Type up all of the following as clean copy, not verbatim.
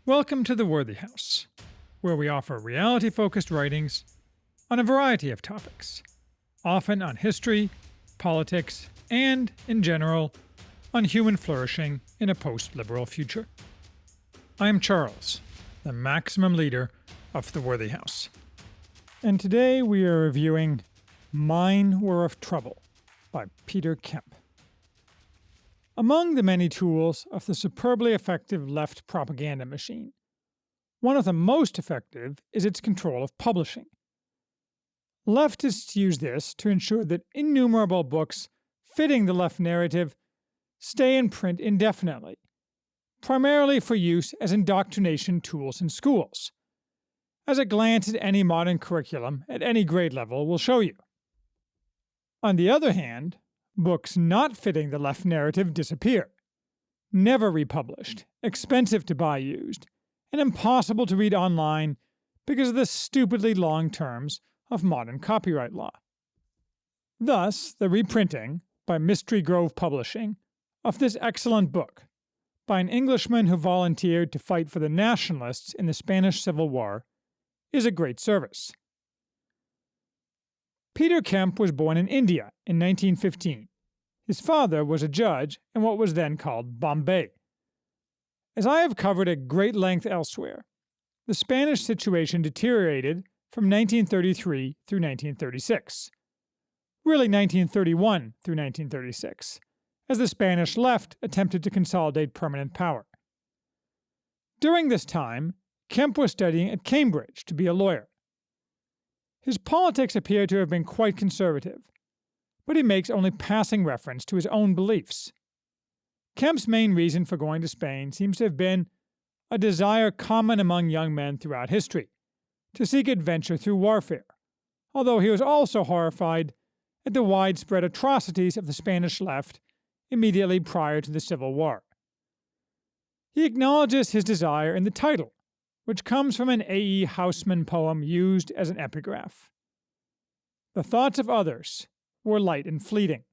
Welcome to the Worthy House, where we offer reality-focused writings on a variety of topics, often on history, politics, and, in general, on human flourishing in a post-liberal future. I am Charles, the maximum leader of the Worthy House. And today we are reviewing Mine Were of Trouble by Peter Kemp. Among the many tools of the superbly effective left propaganda machine, one of the most effective is its control of publishing. Leftists use this to ensure that innumerable books fitting the left narrative stay in print indefinitely, primarily for use as indoctrination tools in schools, as a glance at any modern curriculum at any grade level will show you. On the other hand, books not fitting the left narrative disappear, never republished, expensive to buy used, and impossible to read online because of the stupidly long terms of modern copyright law. Thus, the reprinting, by Mystery Grove Publishing, of this excellent book, by an Englishman who volunteered to fight for the Nationalists in the Spanish Civil War, is a great service. Peter Kemp was born in India in 1915. His father was a judge in what was then called Bombay. As I have covered at great length elsewhere, the Spanish situation deteriorated from 1933 through 1936. Really 1931 through 1936, as the Spanish left attempted to consolidate permanent power. During this time, Kemp was studying at Cambridge to be a lawyer. His politics appear to have been quite conservative, but he makes only passing reference to his own beliefs. Kemp's main reason for going to Spain seems to have been a desire common among young men throughout history, to seek adventure through warfare, although he was also horrified at the widespread atrocities of the Spanish left immediately prior to the Civil War. He acknowledges his desire in the title, which comes from an A.E. Housman poem used as an epigraph. The thoughts of others were light and fleeting,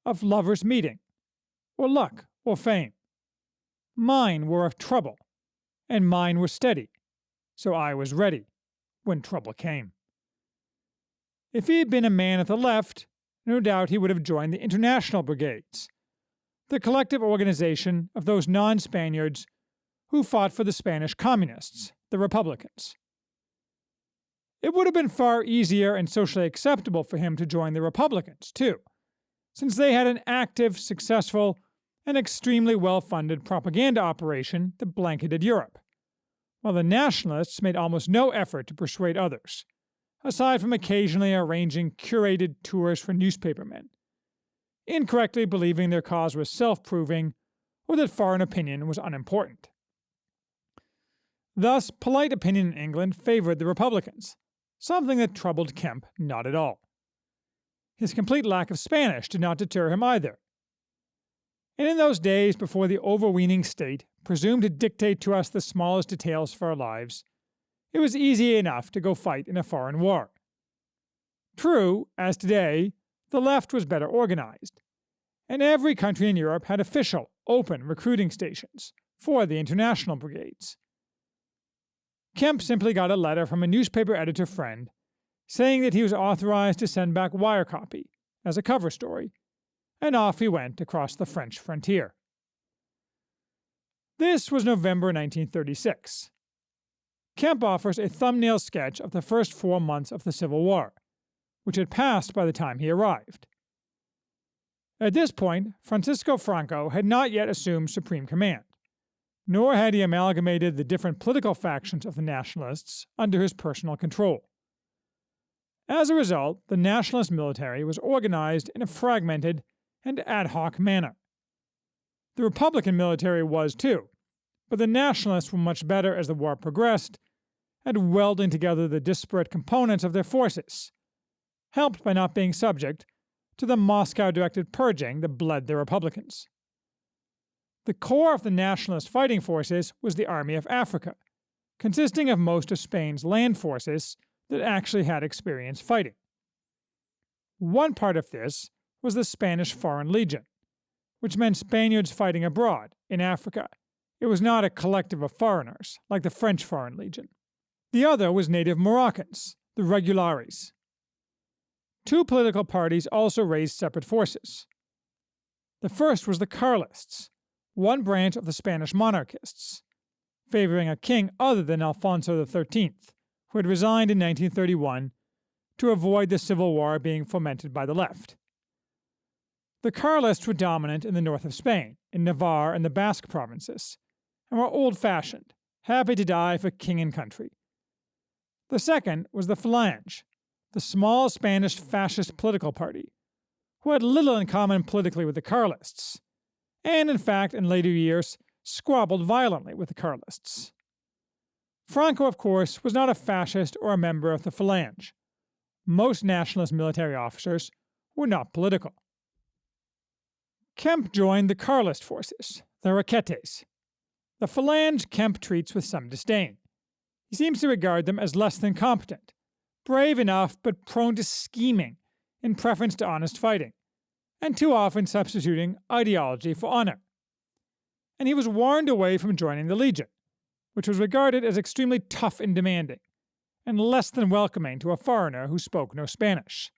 of lovers meeting, or luck, or fame. Mine were of trouble, and mine were steady, so I was ready when trouble came. If he had been a man at the left, no doubt he would have joined the International Brigades, the collective organization of those non-Spaniards who fought for the Spanish communists, the Republicans. It would have been far easier and socially acceptable for him to join the Republicans, too, since they had an active, successful, and extremely well-funded propaganda operation that blanketed Europe, while the Nationalists made almost no effort to persuade others, aside from occasionally arranging curated tours for newspapermen, incorrectly believing their cause was self-proving or that foreign opinion was unimportant. Thus, polite opinion in England favored the Republicans, something that troubled Kemp not at all. His complete lack of Spanish did not deter him either. And in those days before the overweening state presumed to dictate to us the smallest details of our lives, it was easy enough to go fight in a foreign war. True, as today, the left was better organized, and every country in Europe had official, open recruiting stations for the international brigades. Kemp simply got a letter from a newspaper editor friend saying that he was authorized to send back wire copy as a cover story, and off he went across the French frontier. This was November 1936. Kemp offers a thumbnail sketch of the first 4 months of the Civil War, which had passed by the time he arrived. At this point, Francisco Franco had not yet assumed supreme command, nor had he amalgamated the different political factions of the Nationalists under his personal control. As a result, the Nationalist military was organized in a fragmented and ad hoc manner. The Republican military was too, but the Nationalists were much better as the war progressed at welding together the disparate components of their forces, helped by not being subject to the Moscow-directed purging that bled the Republicans. The core of the Nationalist fighting forces was the Army of Africa, consisting of most of Spain's land forces that actually had experience fighting. One part of this was the Spanish Foreign Legion, which meant Spaniards fighting abroad, in Africa, It was not a collective of foreigners, like the French Foreign Legion. The other was native Moroccans, the Regulares. Two political parties also raised separate forces. The first was the Carlists, one branch of the Spanish monarchists, favoring a king other than Alfonso XIII, who had resigned in 1931 to avoid the civil war being fomented by the left. The Carlists were dominant in the north of Spain, in Navarre and the Basque provinces, and were old-fashioned, happy to die for king and country. The second was the Falange, the small Spanish fascist political party, who had little in common politically with the Carlists, and in fact, in later years, squabbled violently with the Carlists. Franco, of course, was not a fascist or a member of the Falange. Most nationalist military officers were not political. Kemp joined the Carlist forces, the Raquetes. The Falange Kemp treats with some disdain. He seems to regard them as less than competent, brave enough but prone to scheming in preference to honest fighting, and too often substituting ideology for honor. And he was warned away from joining the Legion, which was regarded as extremely tough and demanding, and less than welcoming to a foreigner who spoke no Spanish.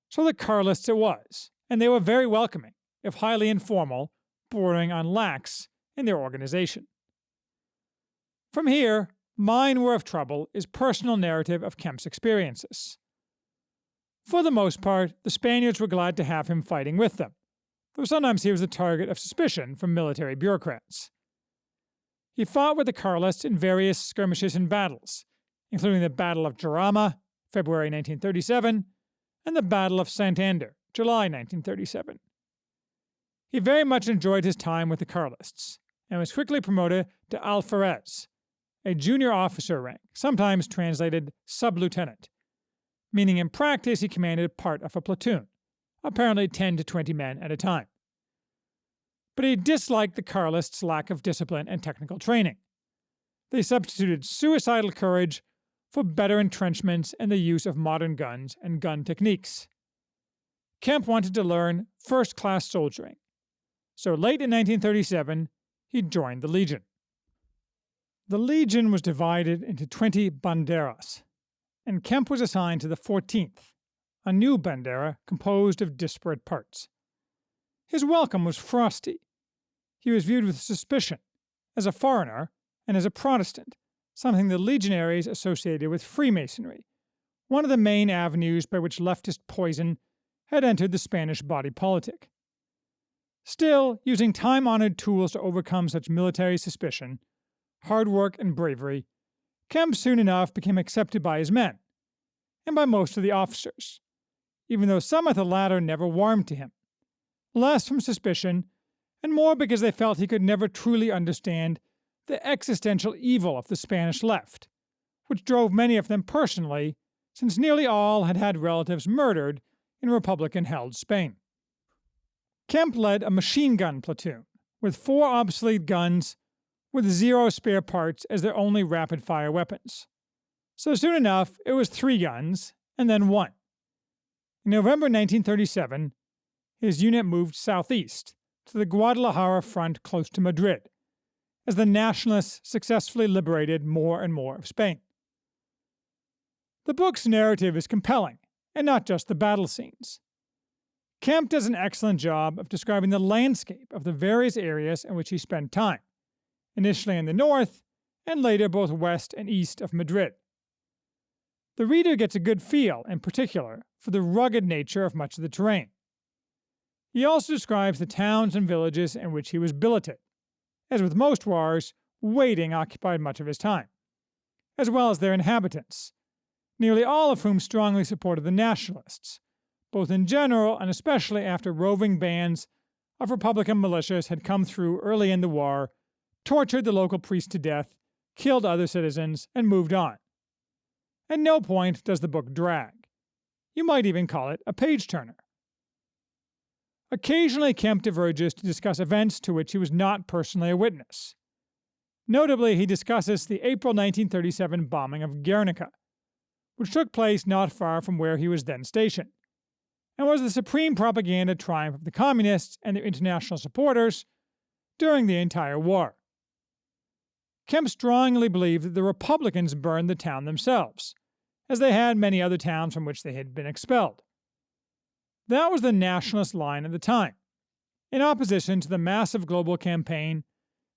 So the Carlists it was, and they were very welcoming, if highly informal, bordering on lax in their organization. From here, Mine War of Trouble is personal narrative of Kemp's experiences. For the most part, the Spaniards were glad to have him fighting with them, though sometimes he was the target of suspicion from military bureaucrats. He fought with the Carlists in various skirmishes and battles, including the Battle of Jarama, February 1937, and the Battle of Santander, July 1937. He very much enjoyed his time with the Carlists, and was quickly promoted to alferez, a junior officer rank, sometimes translated sub-lieutenant, meaning in practice he commanded part of a platoon, apparently 10 to 20 men at a time. But he disliked the Carlists' lack of discipline and technical training. They substituted suicidal courage for better entrenchments and the use of modern guns and gun techniques. Kemp wanted to learn first-class soldiering, so late in 1937 he joined the Legion. The Legion was divided into 20 banderas, and Kemp was assigned to the 14th, a new bandera composed of disparate parts. His welcome was frosty. He was viewed with suspicion, as a foreigner and as a Protestant, something the legionaries associated with Freemasonry, one of the main avenues by which leftist poison had entered the Spanish body politic. Still, using time-honored tools to overcome such military suspicion, hard work and bravery, Kemp soon enough became accepted by his men, and by most of the officers, even though some of the latter never warmed to him, less from suspicion and more because they felt he could never truly understand the existential evil of the Spanish left, which drove many of them personally, since nearly all had had relatives murdered in Republican-held Spain. Kemp led a machine gun platoon, with 4 obsolete guns with 0 spare parts as their only rapid-fire weapons. So soon enough, it was 3 guns, and then 1. In November 1937, his unit moved southeast to the Guadalajara front close to Madrid, as the Nationalists successfully liberated more and more of Spain. The book's narrative is compelling, and not just the battle scenes. Kemp does an excellent job of describing the landscape of the various areas in which he spent time, initially in the north, and later both west and east of Madrid. The reader gets a good feel, in particular, for the rugged nature of much of the terrain. He also describes the towns and villages in which he was billeted. As with most wars, waiting occupied much of his time, as well as their inhabitants, nearly all of whom strongly supported the Nationalists, both in general and especially after roving bands of Republican militias had come through early in the war, tortured the local priest to death, killed other citizens, and moved on. At no point does the book drag. You might even call it a page-turner. Occasionally, Kemp diverges to discuss events to which he was not personally a witness. Notably, he discusses the April 1937 bombing of Guernica, which took place not far from where he was then stationed, and was the supreme propaganda triumph of the Communists and their international supporters during the entire war. Kemp strongly believed that the Republicans burned the town themselves, as they had many other towns from which they had been expelled. That was the nationalist line at the time, in opposition to the massive global campaign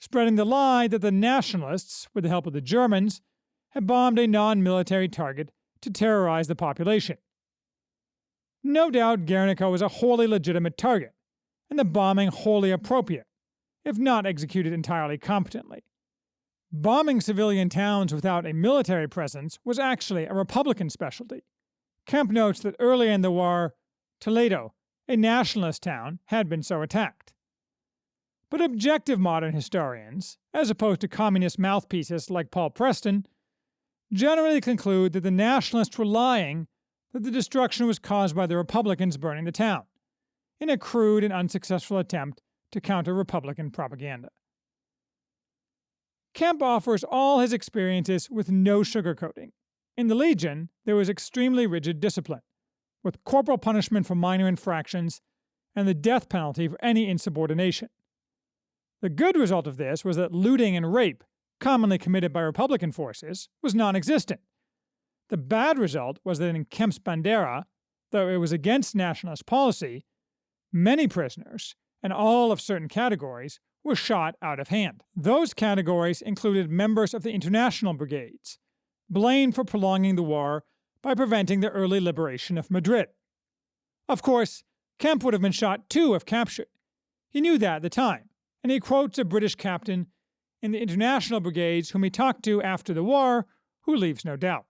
spreading the lie that the nationalists, with the help of the Germans, had bombed a non-military target to terrorize the population. No doubt Guernica was a wholly legitimate target, and the bombing wholly appropriate, if not executed entirely competently. Bombing civilian towns without a military presence was actually a Republican specialty. Kemp notes that early in the war, Toledo, a nationalist town, had been so attacked. But objective modern historians, as opposed to communist mouthpieces like Paul Preston, generally conclude that the nationalists were lying that the destruction was caused by the Republicans burning the town, in a crude and unsuccessful attempt to counter Republican propaganda. Kemp offers all his experiences with no sugarcoating. In the Legion, there was extremely rigid discipline, with corporal punishment for minor infractions and the death penalty for any insubordination. The good result of this was that looting and rape, commonly committed by Republican forces, was non-existent. The bad result was that in Kemp's Bandera, though it was against nationalist policy, many prisoners, and all of certain categories, were shot out of hand. Those categories included members of the International Brigades, blamed for prolonging the war by preventing the early liberation of Madrid. Of course, Kemp would have been shot too if captured. He knew that at the time, and he quotes a British captain in the International Brigades whom he talked to after the war, who leaves no doubt.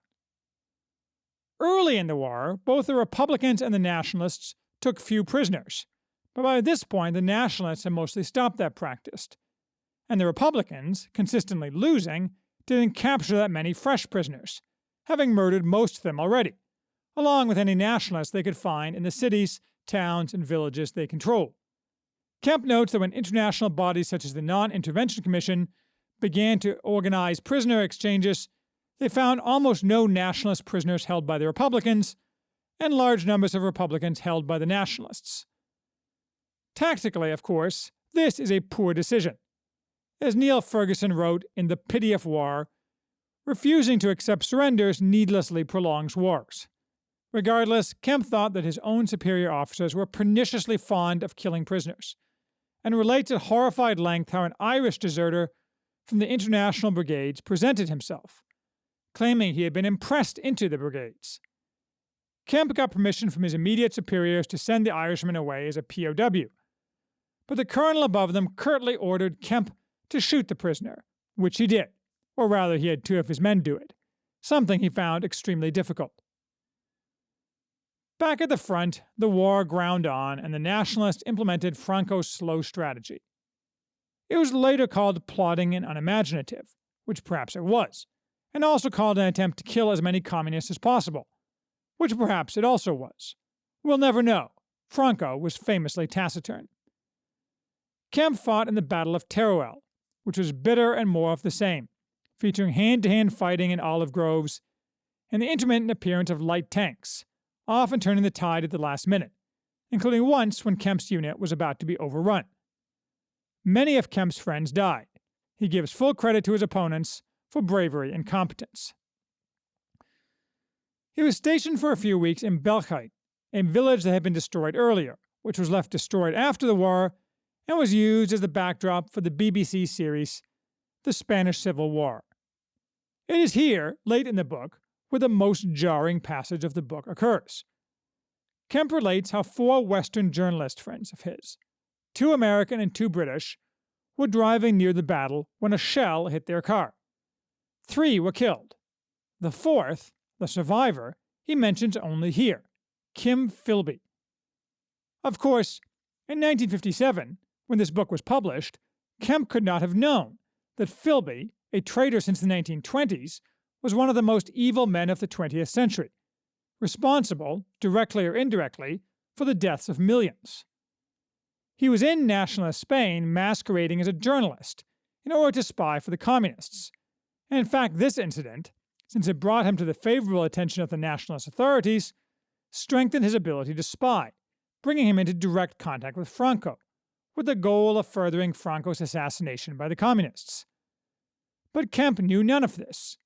Early in the war, both the Republicans and the Nationalists took few prisoners, but by this point the Nationalists had mostly stopped that practice, and the Republicans, consistently losing, didn't capture that many fresh prisoners, having murdered most of them already, along with any nationalists they could find in the cities, towns, and villages they controlled. Kemp notes that when international bodies such as the Non-Intervention Commission began to organize prisoner exchanges, they found almost no nationalist prisoners held by the Republicans, and large numbers of Republicans held by the Nationalists. Tactically, of course, this is a poor decision. As Neil Ferguson wrote in The Pity of War, refusing to accept surrenders needlessly prolongs wars. Regardless, Kemp thought that his own superior officers were perniciously fond of killing prisoners, and relates at horrified length how an Irish deserter from the International Brigades presented himself, claiming he had been impressed into the brigades. Kemp got permission from his immediate superiors to send the Irishman away as a POW, but the colonel above them curtly ordered Kemp to shoot the prisoner, which he did, or rather he had two of his men do it, something he found extremely difficult. Back at the front, the war ground on, and the Nationalists implemented Franco's slow strategy. It was later called plotting and unimaginative, which perhaps it was, and also called an attempt to kill as many communists as possible, which perhaps it also was. We'll never know. Franco was famously taciturn. Kemp fought in the Battle of Teruel, which was bitter and more of the same, featuring hand-to-hand fighting in olive groves, and the intermittent appearance of light tanks, often turning the tide at the last minute, including once when Kemp's unit was about to be overrun. Many of Kemp's friends died. He gives full credit to his opponents for bravery and competence. He was stationed for a few weeks in Belchite, a village that had been destroyed earlier, which was left destroyed after the war and was used as the backdrop for the BBC series The Spanish Civil War. It is here, late in the book, where the most jarring passage of the book occurs. Kemp relates how 4 Western journalist friends of his, 2 American and 2 British, were driving near the battle when a shell hit their car. 3 were killed. The 4th, the survivor, he mentions only here, Kim Philby. Of course, in 1957, when this book was published, Kemp could not have known that Philby, a traitor since the 1920s, was one of the most evil men of the 20th century, responsible, directly or indirectly, for the deaths of millions. He was in nationalist Spain masquerading as a journalist in order to spy for the communists, and in fact this incident, since it brought him to the favorable attention of the nationalist authorities, strengthened his ability to spy, bringing him into direct contact with Franco, with the goal of furthering Franco's assassination by the communists. But Kemp knew none of this.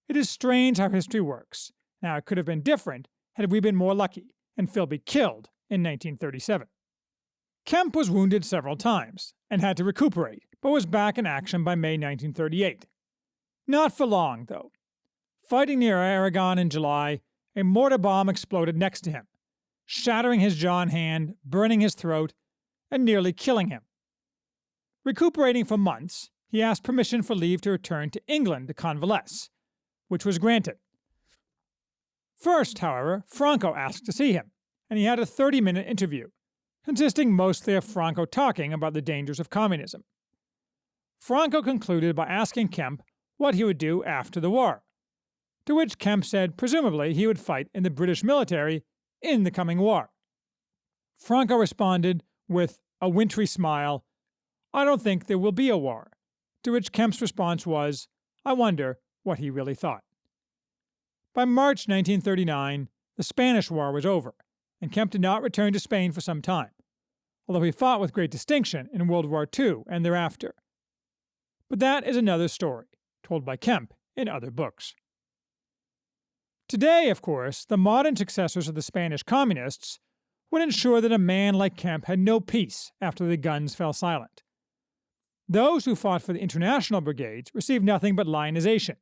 It is strange how history works. Now, it could have been different had we been more lucky and Philby killed in 1937. Kemp was wounded several times and had to recuperate, but was back in action by May 1938. Not for long, though. Fighting near Aragon in July, a mortar bomb exploded next to him, shattering his jaw and hand, burning his throat, and nearly killing him. Recuperating for months, he asked permission for leave to return to England to convalesce, which was granted. First, however, Franco asked to see him, and he had a 30-minute interview, consisting mostly of Franco talking about the dangers of communism. Franco concluded by asking Kemp what he would do after the war, to which Kemp said presumably he would fight in the British military in the coming war. Franco responded with a wintry smile, "I don't think there will be a war," to which Kemp's response was, "I wonder what he really thought." By March 1939, the Spanish War was over, and Kemp did not return to Spain for some time, although he fought with great distinction in World War II and thereafter. But that is another story, told by Kemp in other books. Today, of course, the modern successors of the Spanish communists would ensure that a man like Kemp had no peace after the guns fell silent. Those who fought for the international brigades received nothing but lionization,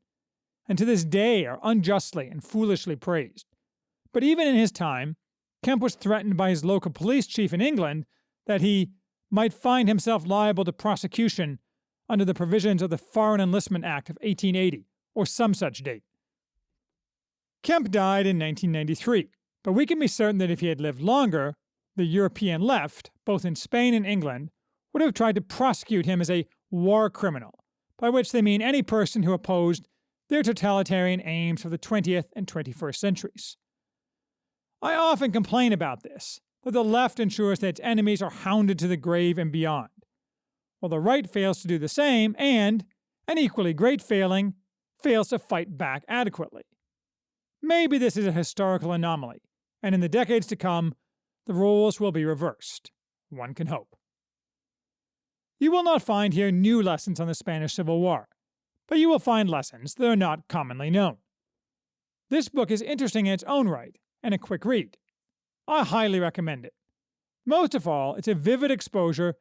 and to this day are unjustly and foolishly praised. But even in his time, Kemp was threatened by his local police chief in England that he might find himself liable to prosecution under the provisions of the Foreign Enlistment Act of 1880, or some such date. Kemp died in 1993, but we can be certain that if he had lived longer, the European left, both in Spain and England, would have tried to prosecute him as a war criminal, by which they mean any person who opposed their totalitarian aims for the 20th and 21st centuries. I often complain about this, that the left ensures that its enemies are hounded to the grave and beyond, while the right fails to do the same and, an equally great failing, fails to fight back adequately. Maybe this is a historical anomaly, and in the decades to come, the roles will be reversed. One can hope. You will not find here new lessons on the Spanish Civil War, but you will find lessons that are not commonly known. This book is interesting in its own right, and a quick read. I highly recommend it. Most of all, it's a vivid exposure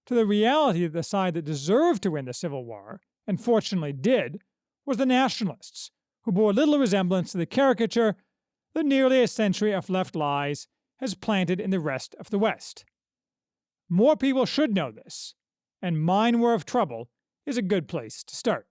to the reality that the side that deserved to win the Civil War, and fortunately did, was the nationalists, who bore little resemblance to the caricature that nearly a century of left lies has planted in the rest of the West. More people should know this, and Mine Were of Trouble is a good place to start.